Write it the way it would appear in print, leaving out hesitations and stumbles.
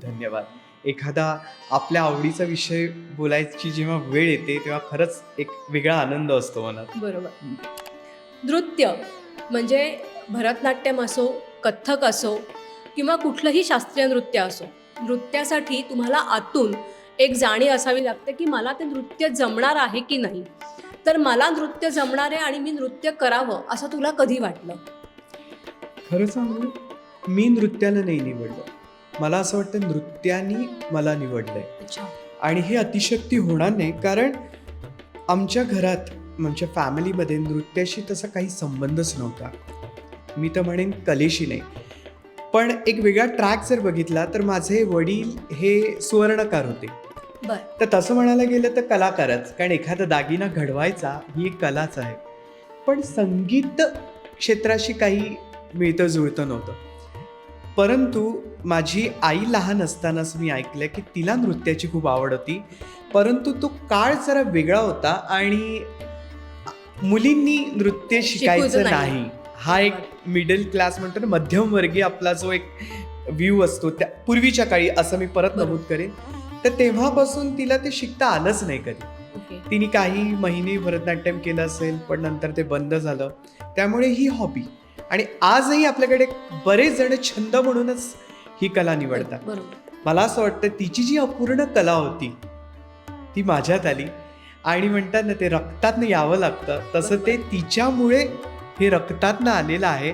धन्यवाद. एखादा आपल्या आवडीचा विषय बोलायची जेव्हा वेळ येते तेव्हा खरंच एक वेगळा आनंद असतो मनात. बरोबर. नृत्य म्हणजे भरतनाट्यम असो, कथ्थक असो किंवा कुठलंही शास्त्रीय नृत्य असो. नृत्यासाठी तुम्हाला आतून एक जाणीव असावी लागते, की मला ते नृत्य जमणार आहे की नाही. तर मला नृत्य जमणार आहे आणि मी नृत्य करावं असं तुला कधी वाटलं? खरं सांगू, मी नृत्याला नाही निवडलं. मला असं वाटतं नृत्याने मला निवडलंय. अच्छा. आणि हे अतिशयोक्ती होणार नाही, कारण आमच्या घरात म्हणजे फॅमिलीमध्ये नृत्याशी तसा काही संबंधच नव्हता. मी तर म्हणेन कलेशी नाही. पण एक वेगळा ट्रॅक जर बघितला तर माझे वडील हे सुवर्णकार होते. बर. तर तसं म्हणायला गेलं तर कलाकारच, कारण एखादा दागिना घडवायचा ही एक कलाच आहे. पण संगीत क्षेत्राशी काही मिळतं जुळतं नव्हतं. परंतु माझी आई लहान असतानाच मी ऐकलं की तिला नृत्याची खूप आवड होती. परंतु तो काळ जरा वेगळा होता आणि मुलींनी नृत्य शिकायचं नाही. हा एक मिडल क्लास म्हणतो ना, मध्यमवर्गीय आपला जो एक व्ह्यू असतो त्या पूर्वीच्या काळी, असं मी परत बरोबर. नमूद करेन. तर तेव्हापासून तिला ते शिकता आलंच नाही कधी. ओके. तिने काही महिने भरतनाट्यम केलं असेल, पण नंतर ते बंद झालं. त्यामुळे ही हॉबी, आणि आजही आपल्याकडे बरेच जण छंद म्हणूनच ही कला निवडतात. बरोबर. मला असं वाटतं तिची जी अपूर्ण कला होती ती माझ्यात आली, आणि म्हणतात ना, ते रक्तातनं यावं लागतं, तसं ते तिच्यामुळे हे रक्तातनं आलेलं आहे.